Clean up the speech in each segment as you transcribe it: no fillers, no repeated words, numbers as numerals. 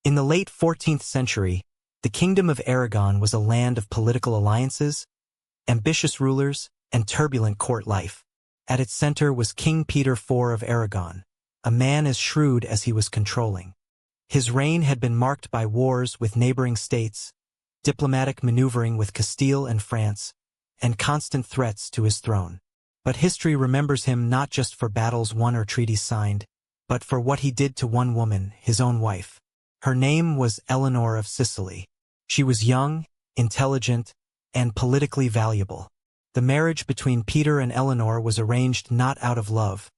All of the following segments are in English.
In the late 14th century, the Kingdom of Aragon was a land of political alliances, ambitious rulers, and turbulent court life. At its center was King Peter IV of Aragon, a man as shrewd as he was controlling. His reign had been marked by wars with neighboring states, diplomatic maneuvering with Castile and France, and constant threats to his throne. But history remembers him not just for battles won or treaties signed, but for what he did to one woman, his own wife. Her name was Eleanor of Sicily. She was young, intelligent, and politically valuable. The marriage between Peter and Eleanor was arranged not out of love,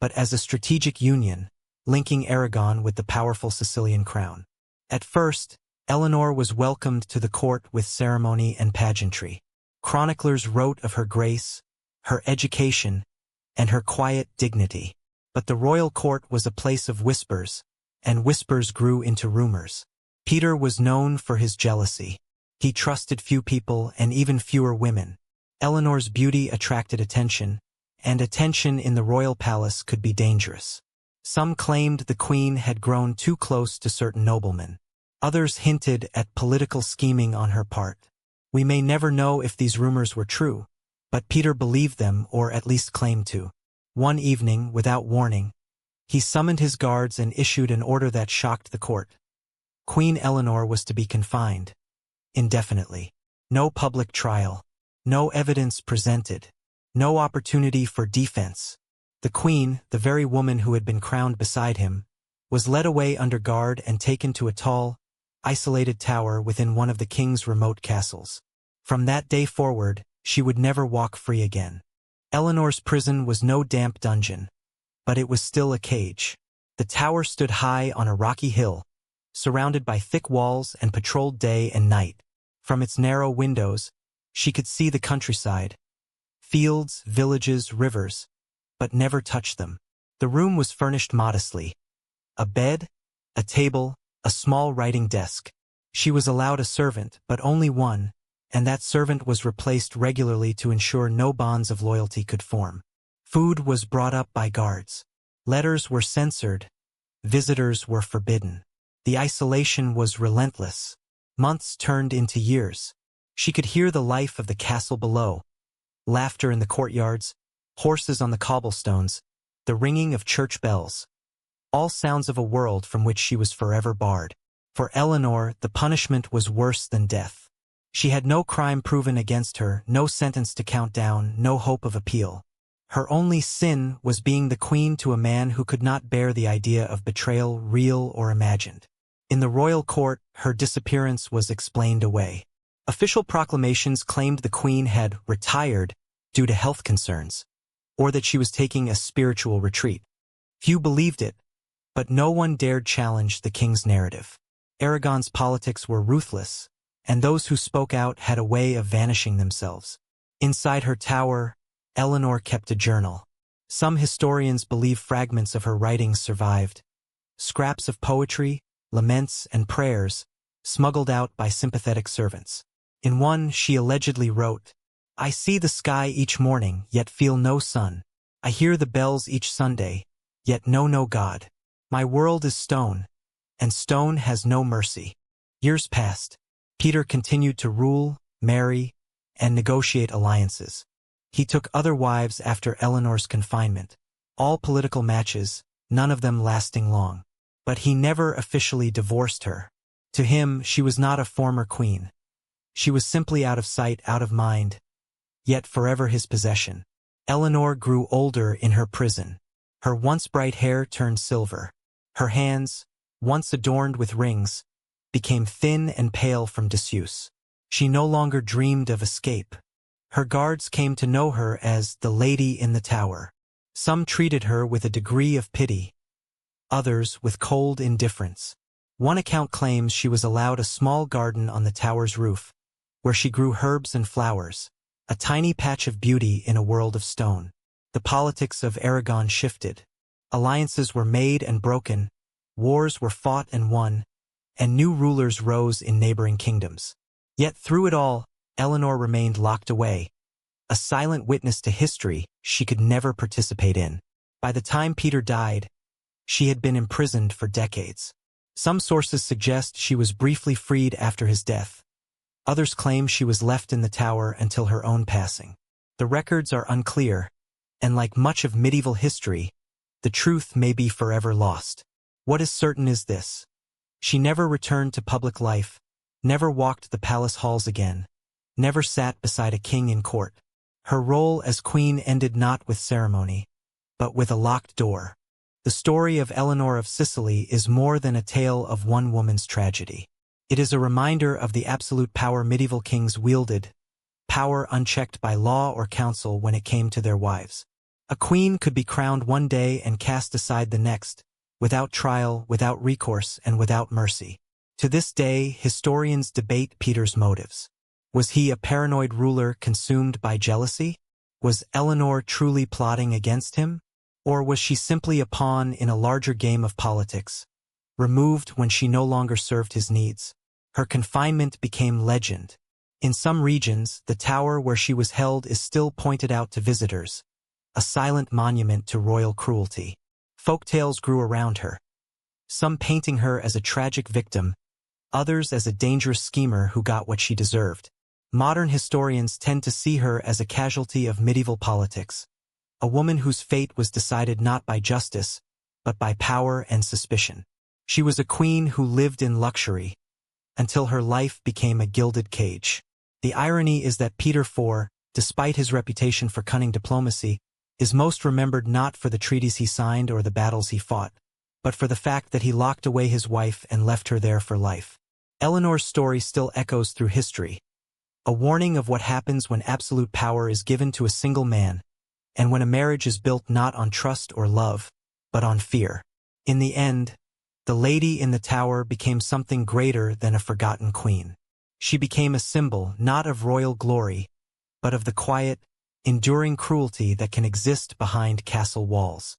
but as a strategic union, linking Aragon with the powerful Sicilian crown. At first, Eleanor was welcomed to the court with ceremony and pageantry. Chroniclers wrote of her grace, her education, and her quiet dignity. But the royal court was a place of whispers, and whispers grew into rumors. Peter was known for his jealousy. He trusted few people and even fewer women. Eleanor's beauty attracted attention, and attention in the royal palace could be dangerous. Some claimed the queen had grown too close to certain noblemen. Others hinted at political scheming on her part. We may never know if these rumors were true, but Peter believed them or at least claimed to. One evening, without warning, he summoned his guards and issued an order that shocked the court. Queen Eleanor was to be confined indefinitely. No public trial. No evidence presented. No opportunity for defense. The queen, the very woman who had been crowned beside him, was led away under guard and taken to a tall, isolated tower within one of the king's remote castles. From that day forward, she would never walk free again. Eleanor's prison was no damp dungeon, but it was still a cage. The tower stood high on a rocky hill, surrounded by thick walls and patrolled day and night. From its narrow windows, she could see the countryside, fields, villages, rivers, but never touched them. The room was furnished modestly. A bed, a table, a small writing desk. She was allowed a servant, but only one, and that servant was replaced regularly to ensure no bonds of loyalty could form. Food was brought up by guards. Letters were censored. Visitors were forbidden. The isolation was relentless. Months turned into years. She could hear the life of the castle below, laughter in the courtyards, horses on the cobblestones, the ringing of church bells. All sounds of a world from which she was forever barred. For Eleanor, the punishment was worse than death. She had no crime proven against her, no sentence to count down, no hope of appeal. Her only sin was being the queen to a man who could not bear the idea of betrayal, real or imagined. In the royal court, her disappearance was explained away. Official proclamations claimed the queen had retired due to health concerns, or that she was taking a spiritual retreat. Few believed it, but no one dared challenge the king's narrative. Aragon's politics were ruthless, and those who spoke out had a way of vanishing themselves. Inside her tower, Eleanor kept a journal. Some historians believe fragments of her writings survived. Scraps of poetry, laments, and prayers, smuggled out by sympathetic servants. In one, she allegedly wrote, "I see the sky each morning, yet feel no sun. I hear the bells each Sunday, yet know no God. My world is stone, and stone has no mercy." Years passed. Peter continued to rule, marry, and negotiate alliances. He took other wives after Eleanor's confinement. All political matches, none of them lasting long. But he never officially divorced her. To him, she was not a former queen. She was simply out of sight, out of mind, yet forever his possession. Eleanor grew older in her prison. Her once bright hair turned silver. Her hands, once adorned with rings, became thin and pale from disuse. She no longer dreamed of escape. Her guards came to know her as the Lady in the Tower. Some treated her with a degree of pity, others with cold indifference. One account claims she was allowed a small garden on the tower's roof, where she grew herbs and flowers, a tiny patch of beauty in a world of stone. The politics of Aragon shifted. Alliances were made and broken, wars were fought and won, and new rulers rose in neighboring kingdoms. Yet through it all, Eleanor remained locked away, a silent witness to history she could never participate in. By the time Peter died, she had been imprisoned for decades. Some sources suggest she was briefly freed after his death. Others claim she was left in the tower until her own passing. The records are unclear, and like much of medieval history, the truth may be forever lost. What is certain is this: she never returned to public life, never walked the palace halls again, never sat beside a king in court. Her role as queen ended not with ceremony, but with a locked door. The story of Eleanor of Sicily is more than a tale of one woman's tragedy. It is a reminder of the absolute power medieval kings wielded, power unchecked by law or council when it came to their wives. A queen could be crowned one day and cast aside the next, without trial, without recourse, and without mercy. To this day, historians debate Peter's motives. Was he a paranoid ruler consumed by jealousy? Was Eleanor truly plotting against him? Or was she simply a pawn in a larger game of politics, removed when she no longer served his needs? Her confinement became legend. In some regions, the tower where she was held is still pointed out to visitors, a silent monument to royal cruelty. Folktales grew around her, some painting her as a tragic victim, others as a dangerous schemer who got what she deserved. Modern historians tend to see her as a casualty of medieval politics, a woman whose fate was decided not by justice, but by power and suspicion. She was a queen who lived in luxury, until her life became a gilded cage. The irony is that Peter IV, despite his reputation for cunning diplomacy, is most remembered not for the treaties he signed or the battles he fought, but for the fact that he locked away his wife and left her there for life. Eleanor's story still echoes through history, a warning of what happens when absolute power is given to a single man, and when a marriage is built not on trust or love, but on fear. In the end, the lady in the tower became something greater than a forgotten queen. She became a symbol not of royal glory, but of the quiet, enduring cruelty that can exist behind castle walls.